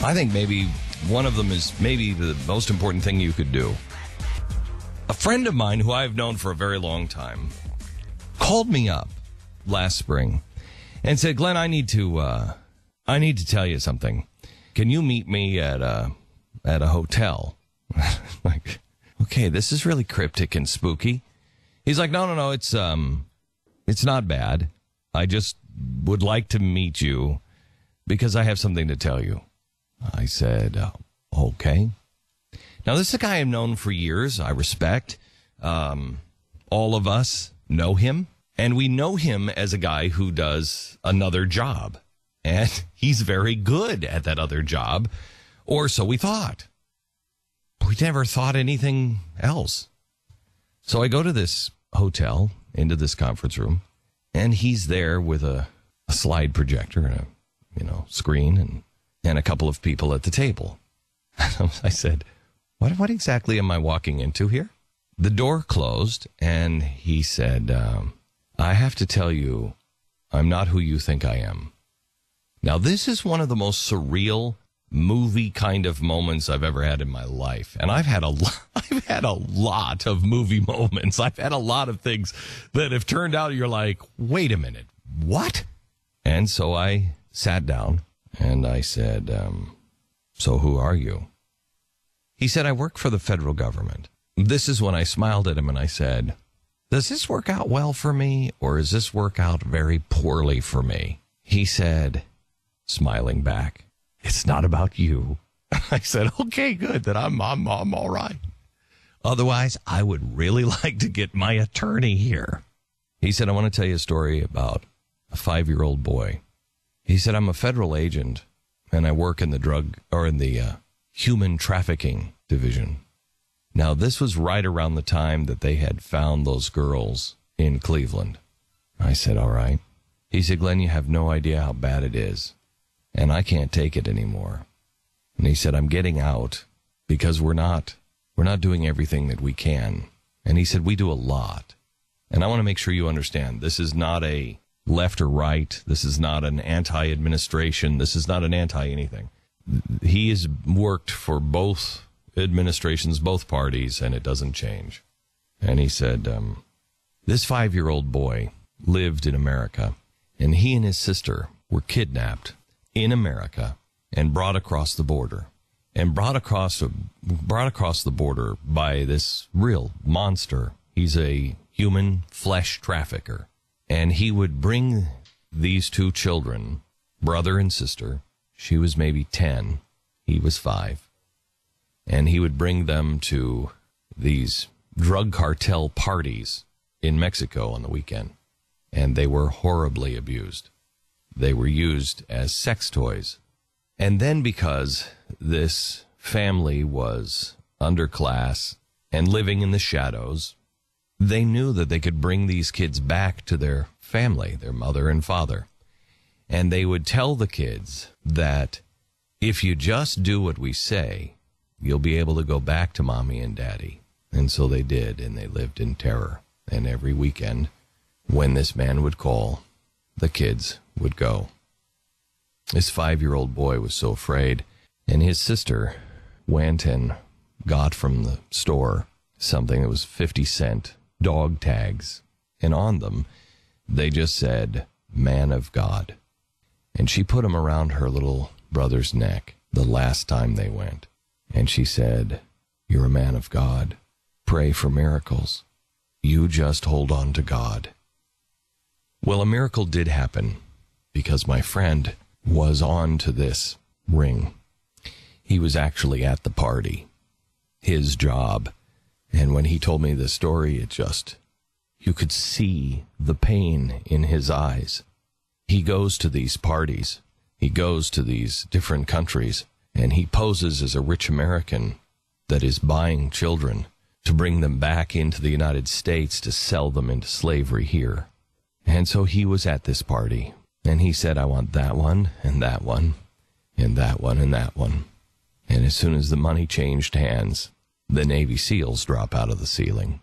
I think maybe one of them is maybe the most important thing you could do. A friend of mine who I've known for a very long time called me up last spring and said, Glenn, I need to tell you something. Can you meet me at a hotel? Like, okay, this is really cryptic and spooky. He's like, no, it's not bad. I just would like to meet you because I have something to tell you. I said, okay. Now, this is a guy I've known for years. I respect. All of us know him. And we know him as a guy who does another job. And he's very good at that other job. Or so we thought. We never thought anything else. So I go to this hotel, into this conference room, and he's there with a slide projector and a screen and a couple of people at the table. I said, what exactly am I walking into here? The door closed, and he said, I have to tell you, I'm not who you think I am. Now, this is one of the most surreal movie kind of moments I've ever had in my life. And I've had a lot of movie moments. I've had a lot of things that have turned out, you're like, wait a minute, what? And so I sat down and I said, so who are you? He said, I work for the federal government. This is when I smiled at him and I said, does this work out well for me or does this work out very poorly for me? He said, smiling back, it's not about you. I said, okay, good, then I'm all right. Otherwise, I would really like to get my attorney here. He said, I want to tell you a story about a 5-year-old boy. He said, I'm a federal agent and I work in the human trafficking division. Now, this was right around the time that they had found those girls in Cleveland. I said, all right. He said, Glenn, you have no idea how bad it is, and I can't take it anymore. And he said, I'm getting out because we're not doing everything that we can. And he said, we do a lot. And I want to make sure you understand, this is not a left or right. This is not an anti-administration. This is not an anti-anything. He has worked for both administrations, both parties, and it doesn't change. And he said, this 5-year-old boy lived in America, and he and his sister were kidnapped in America and brought across the border. And brought across the border by this real monster. He's a human flesh trafficker. And he would bring these two children, brother and sister. She was maybe 10. He was 5. And he would bring them to these drug cartel parties in Mexico on the weekend. And they were horribly abused. They were used as sex toys. And then because this family was underclass and living in the shadows, they knew that they could bring these kids back to their family, their mother and father. And they would tell the kids that if you just do what we say, you'll be able to go back to mommy and daddy. And so they did, and they lived in terror. And every weekend, when this man would call, the kids would go. This 5-year-old boy was so afraid, and his sister went and got from the store something that was 50-cent dog tags, and on them, they just said, Man of God. And she put them around her little brother's neck the last time they went. And she said, you're a man of God. Pray for miracles. You just hold on to God. Well, a miracle did happen because my friend was on to this ring. He was actually at the party, his job. And when he told me the story, you could see the pain in his eyes. He goes to these parties. He goes to these different countries, and he poses as a rich American that is buying children to bring them back into the United States to sell them into slavery here. And so he was at this party, and he said, I want that one, and that one, and that one, and that one. And as soon as the money changed hands, the Navy SEALs drop out of the ceiling,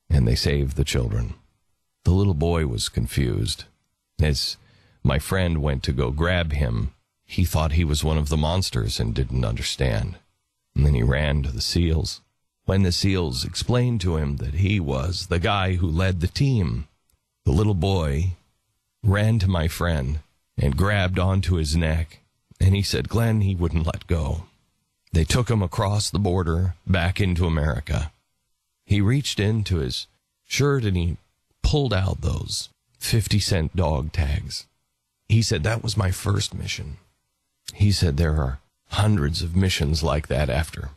and they save the children. The little boy was confused. As my friend went to go grab him, he thought he was one of the monsters and didn't understand. And then he ran to the SEALs. When the SEALs explained to him that he was the guy who led the team, the little boy ran to my friend and grabbed onto his neck. And he said, Glenn, he wouldn't let go. They took him across the border back into America. He reached into his shirt and he pulled out those 50-cent dog tags. He said, that was my first mission. He said, there are hundreds of missions like that after.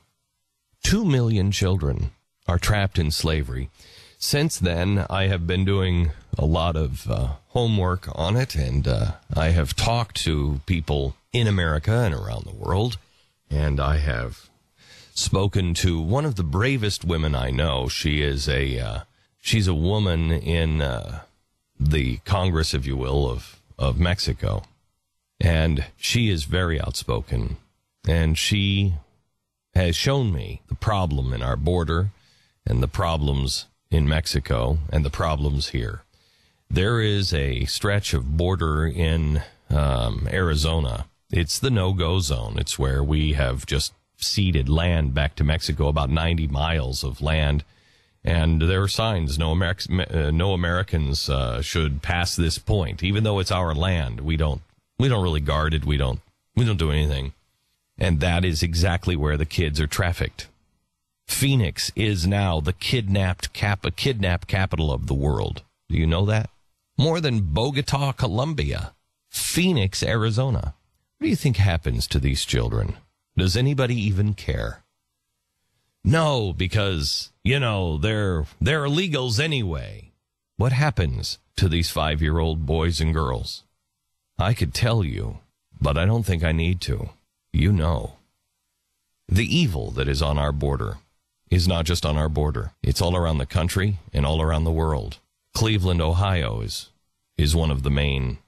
2 million children are trapped in slavery. Since then, I have been doing a lot of homework on it, and I have talked to people in America and around the world, and I have spoken to one of the bravest women I know. She's a woman in the Congress, if you will, of Mexico, and she is very outspoken, and she has shown me the problem in our border and the problems in Mexico and the problems here. There is a stretch of border in Arizona. It's the no-go zone. It's where we have just ceded land back to Mexico, about 90 miles of land. And there are signs no Americans should pass this point, even though it's our land. We don't really guard it. We don't do anything. And that is exactly where the kids are trafficked. Phoenix is now the kidnapped capital of the world. Do you know that? More than Bogota, Colombia. Phoenix, Arizona. What do you think happens to these children? Does anybody even care? No, because, they're illegals anyway. What happens to these 5-year-old boys and girls? I could tell you, but I don't think I need to. You know. The evil that is on our border is not just on our border. It's all around the country and all around the world. Cleveland, Ohio is one of the main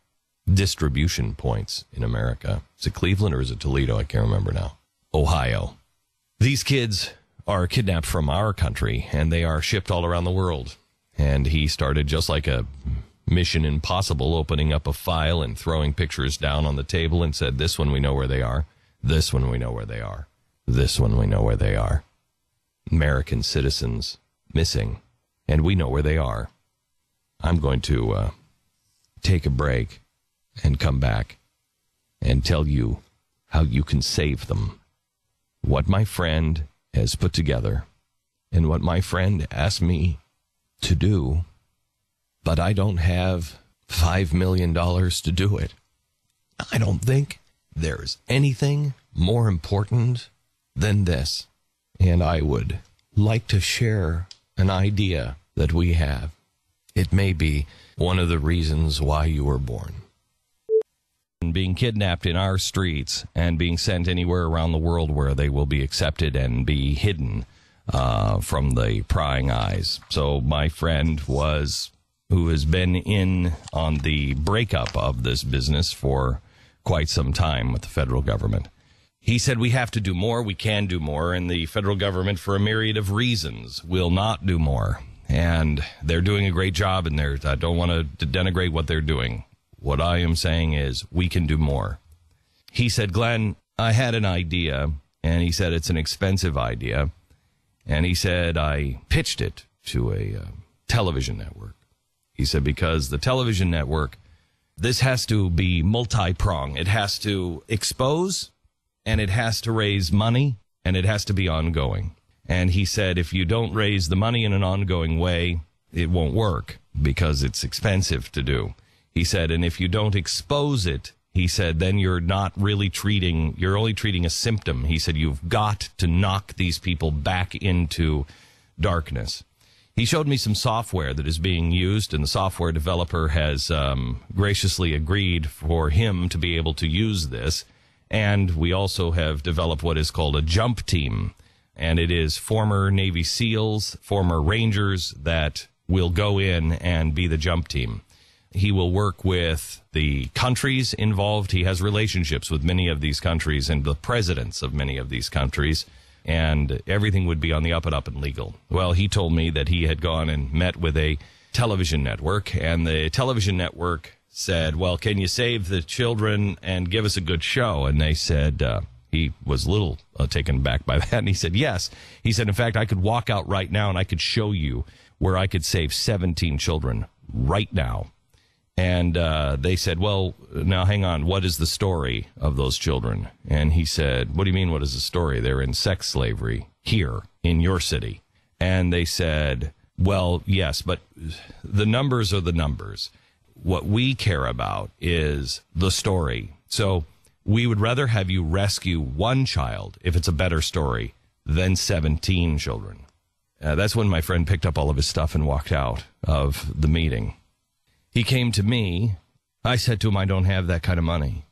distribution points in America. Is it Cleveland or is it Toledo? I can't remember now. Ohio. These kids are kidnapped from our country and they are shipped all around the world. And he started just like a Mission Impossible, opening up a file and throwing pictures down on the table and said, this one we know where they are. This one we know where they are. This one we know where they are. American citizens missing, and we know where they are. I'm going to take a break and come back and tell you how you can save them. What my friend has put together and what my friend asked me to do, but I don't have $5 million to do it. I don't think there's anything more important than this. And I would like to share an idea that we have. It may be one of the reasons why you were born. Being kidnapped in our streets and being sent anywhere around the world where they will be accepted and be hidden from the prying eyes. So my friend who has been in on the breakup of this business for quite some time with the federal government. He said we have to do more, we can do more, and the federal government, for a myriad of reasons, will not do more. And they're doing a great job, and I don't want to denigrate what they're doing. What I am saying is we can do more. He said, Glenn, I had an idea, and he said it's an expensive idea, and he said I pitched it to a television network. He said because the television network, this has to be multi-pronged. It has to expose, and it has to raise money, and it has to be ongoing. And he said if you don't raise the money in an ongoing way, it won't work because it's expensive to do. He said, and if you don't expose it, he said, then you're only treating a symptom. He said, you've got to knock these people back into darkness. He showed me some software that is being used, and the software developer has graciously agreed for him to be able to use this. And we also have developed what is called a jump team. And it is former Navy SEALs, former Rangers that will go in and be the jump team. He will work with the countries involved. He has relationships with many of these countries and the presidents of many of these countries. And everything would be on the up and up and legal. Well, he told me that he had gone and met with a television network, and the television network said, well, can you save the children and give us a good show? And they said, he was a little taken aback by that. And he said, yes. He said, in fact, I could walk out right now and I could show you where I could save 17 children right now. And they said, well, now hang on. What is the story of those children? And he said, what do you mean, what is the story? They're in sex slavery here in your city. And they said, well, yes, but the numbers are the numbers. What we care about is the story. So we would rather have you rescue one child, if it's a better story, than 17 children. That's when my friend picked up all of his stuff and walked out of the meeting. He came to me. I said to him, I don't have that kind of money.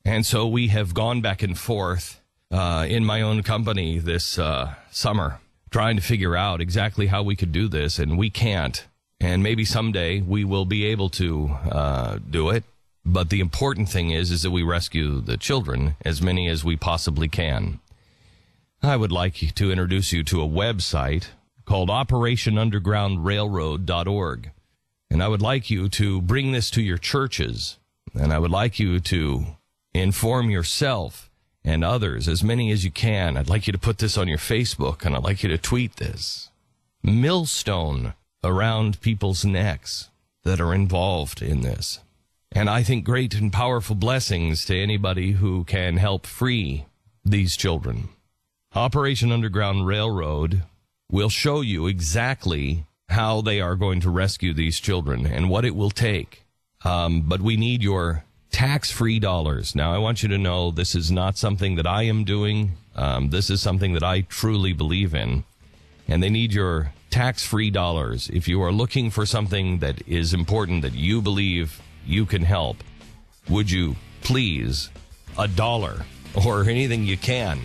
And so we have gone back and forth in my own company this summer, trying to figure out exactly how we could do this, and we can't. And maybe someday we will be able to do it. But the important thing is that we rescue the children, as many as we possibly can. I would like to introduce you to a website called OperationUndergroundRailroad.org. And I would like you to bring this to your churches. And I would like you to inform yourself and others, as many as you can. I'd like you to put this on your Facebook, and I'd like you to tweet this. Millstone around people's necks that are involved in this. And I think great and powerful blessings to anybody who can help free these children. Operation Underground Railroad will show you exactly how they are going to rescue these children and what it will take. But we need your tax-free dollars. Now, I want you to know this is not something that I am doing. This is something that I truly believe in. And they need your tax-free dollars. If you are looking for something that is important, that you believe you can help, would you please $1 or anything you can,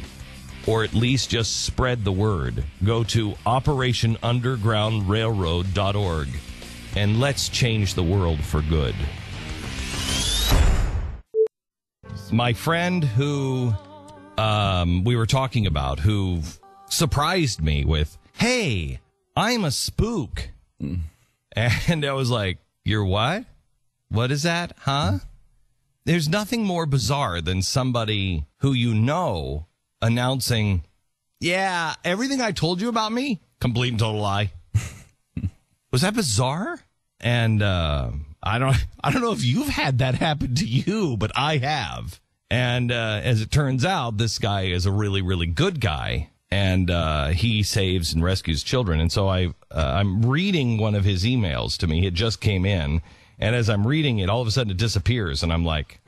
or at least just spread the word. Go to OperationUndergroundRailroad.org and let's change the world for good. My friend who we were talking about, who surprised me with, hey, I'm a spook. And I was like, you're what? What is that? Huh? There's nothing more bizarre than somebody who you know announcing, yeah, everything I told you about me, complete and total lie. Was that bizarre? And I don't know if you've had that happen to you, but I have. And as it turns out, this guy is a really, really good guy, and he saves and rescues children. And so I'm reading one of his emails to me. It just came in, and as I'm reading it, all of a sudden it disappears, and I'm like,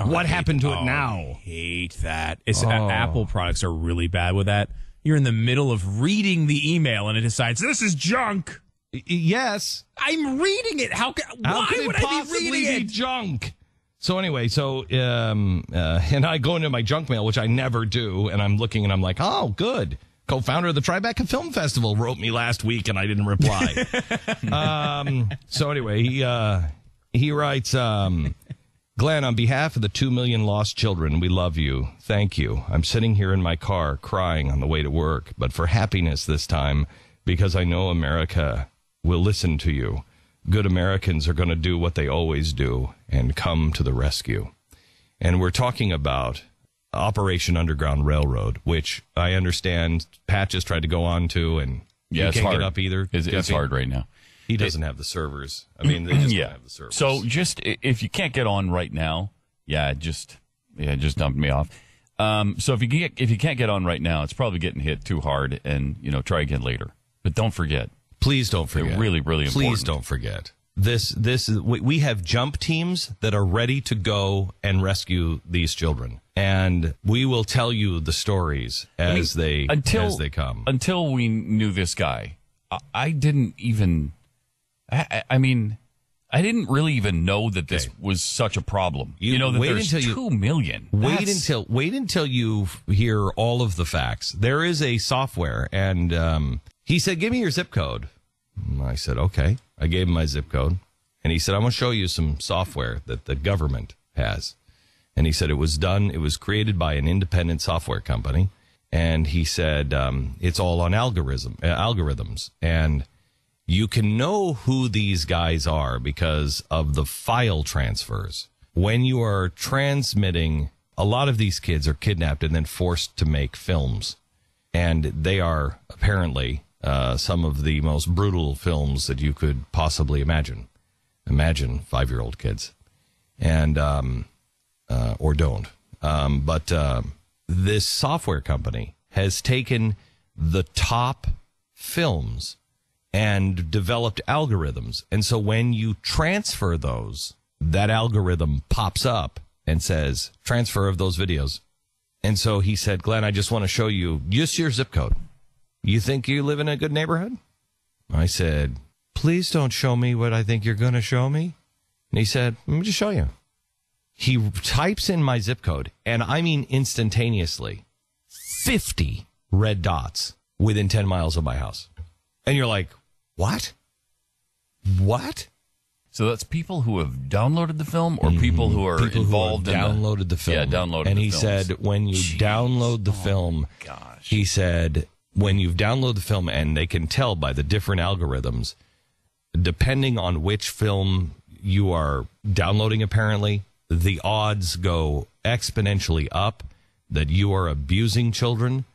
what happened to it now? I hate that. Apple products are really bad with that. You're in the middle of reading the email, and it decides, this is junk. Yes. I'm reading it. Why would I be reading it? Junk. So anyway, and I go into my junk mail, which I never do, and I'm looking and I'm like, oh, good. Co-founder of the Tribeca Film Festival wrote me last week and I didn't reply. So anyway, he writes, Glenn, on behalf of the 2 million lost children, we love you. Thank you. I'm sitting here in my car crying on the way to work, but for happiness this time, because I know America will listen to you. Good Americans are going to do what they always do and come to the rescue. And we're talking about Operation Underground Railroad, which I understand Pat just tried to go on to, and you can't get up either. It's hard right now. He doesn't have the servers. I mean, they just don't have the servers. So just, if you can't get on right now, just dump me off. So if you can't get on right now, it's probably getting hit too hard, and try again later. But don't forget. Please don't forget. They're really, really important. Please don't forget. We have jump teams that are ready to go and rescue these children, and we will tell you the stories as they come. Until we knew this guy, I didn't even. I didn't really even know that this was such a problem. That there's 2 million. Wait until you hear all of the facts. There is a software, and he said, "Give me your zip code." I said, "Okay." I gave him my zip code, and he said, "I'm going to show you some software that the government has." And he said it was created by an independent software company, and he said it's all on algorithms, and You can know who these guys are because of the file transfers. When you are transmitting, a lot of these kids are kidnapped and then forced to make films. And they are apparently some of the most brutal films that you could possibly imagine. Imagine 5-year-old kids. And, or don't. But this software company has taken the top films and developed algorithms. And so when you transfer those, that algorithm pops up and says, transfer of those videos. And so he said, Glenn, I just want to show you just your zip code. You think you live in a good neighborhood? I said, please don't show me what I think you're going to show me. And he said, let me just show you. He types in my zip code, and I mean instantaneously, 50 red dots within 10 miles of my house. And you're like, what? What? So that's people who have downloaded the film or people who are involved in downloaded the film. Yeah, downloaded and the he films. said, when you download the film, he said, when you've downloaded the film, and they can tell by the different algorithms, depending on which film you are downloading, apparently, the odds go exponentially up that you are abusing children,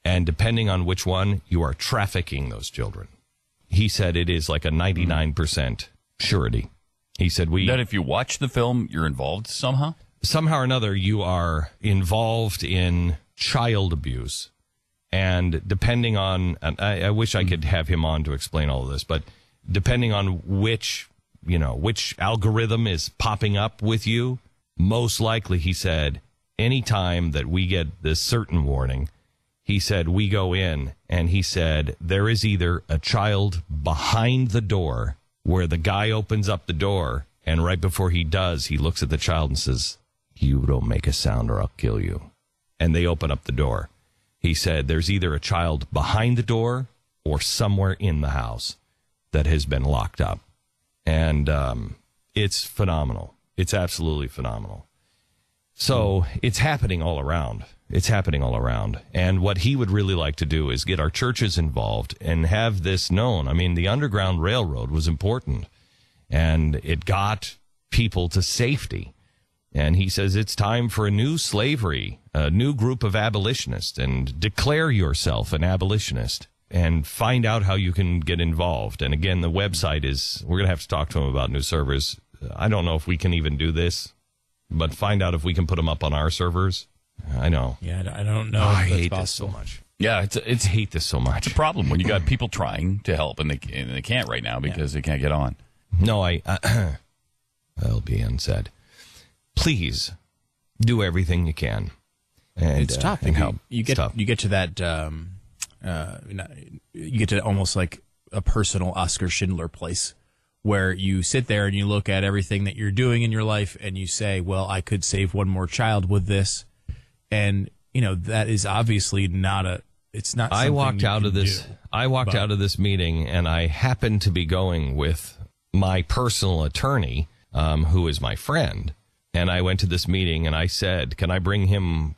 and depending on which one, you are trafficking those children. He said it is like a 99% surety. He said that if you watch the film, you're involved somehow? Somehow or another, you are involved in child abuse. And depending on, and I wish I could have him on to explain all of this, but depending on which algorithm is popping up with you, most likely, he said, anytime that we get this certain warning, he said, we go in, and he said, there is either a child behind the door where the guy opens up the door, and right before he does, he looks at the child and says, you don't make a sound or I'll kill you. And they open up the door. He said, there's either a child behind the door or somewhere in the house that has been locked up. And it's phenomenal. It's absolutely phenomenal. So it's happening all around. It's happening all around. And what he would really like to do is get our churches involved and have this known. I mean, the Underground Railroad was important, and it got people to safety. And he says it's time for a new slavery, a new group of abolitionists, and declare yourself an abolitionist and find out how you can get involved. And again, the website is, we're going to have to talk to him about new servers. I don't know if we can even do this, but find out if we can put them up on our servers. I know. Yeah, I don't know. I hate this so much. Yeah, I hate this so much. It's a problem when you got people trying to help and they can't right now because they can't get on. No, LBN said, please do everything you can. And, it's tough. And help. You get to that. You get to almost like a personal Oscar Schindler place, where you sit there and you look at everything that you're doing in your life and you say, well, I could save one more child with this. And, that is obviously it's not something I walked out of this meeting, and I happened to be going with my personal attorney, who is my friend. And I went to this meeting and I said, can I bring him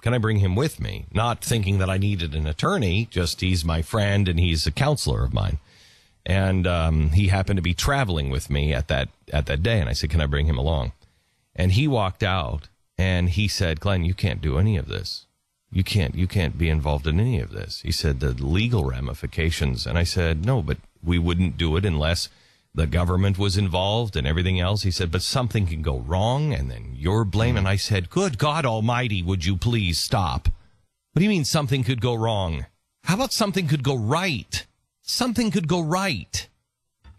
with me? Not thinking that I needed an attorney, just he's my friend and he's a counselor of mine. And he happened to be traveling with me at that day. And I said, can I bring him along? And he walked out and he said, Glenn, you can't do any of this. You can't be involved in any of this. He said, the legal ramifications. And I said, no, but we wouldn't do it unless the government was involved and everything else. He said, but something can go wrong and then you're blamed. And I said, good God Almighty, would you please stop? What do you mean something could go wrong? How about something could go right? Something could go right.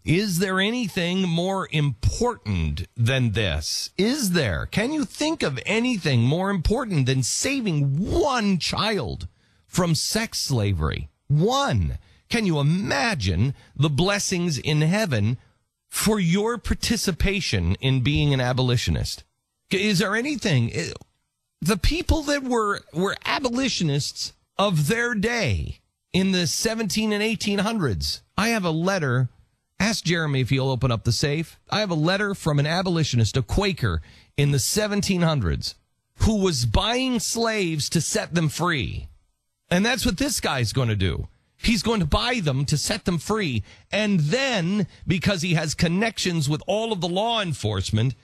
Is there anything more important than this? Is there? Can you think of anything more important than saving one child from sex slavery? One. Can you imagine the blessings in heaven for your participation in being an abolitionist? Is there anything? The people that were abolitionists of their day in the 17 and 1800s. I have a letter. Ask Jeremy if he'll open up the safe. I have a letter from an abolitionist, a Quaker in the 1700s, who was buying slaves to set them free. And that's what this guy's going to do. He's going to buy them to set them free. And then, because he has connections with all of the law enforcement,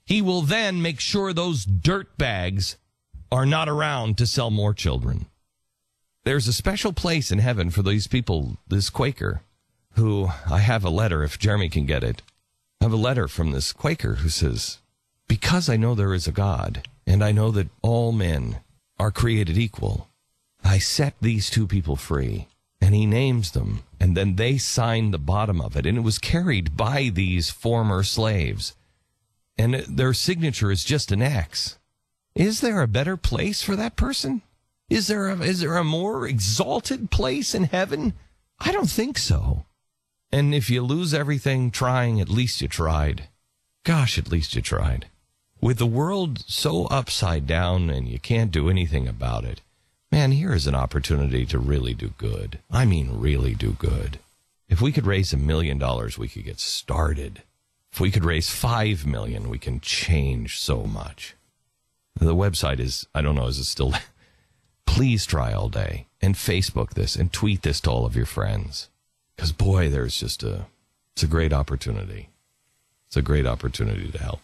he will then make sure those dirtbags are not around to sell more children. There's a special place in heaven for these people, this Quaker, who, I have a letter, if Jeremy can get it. I have a letter from this Quaker who says, because I know there is a God, and I know that all men are created equal, I set these two people free. And he names them, and then they signed the bottom of it, and it was carried by these former slaves. And their signature is just an X. Is there a better place for that person? Is there a more exalted place in heaven? I don't think so. And if you lose everything trying, at least you tried. Gosh, at least you tried. With the world so upside down and you can't do anything about it, man, here is an opportunity to really do good. I mean, really do good. If we could raise $1 million, we could get started. If we could raise $5 million, we can change so much. The website is, I don't know, is it still? Please try all day and Facebook this and tweet this to all of your friends. Because, boy, there's just it's a great opportunity. It's a great opportunity to help.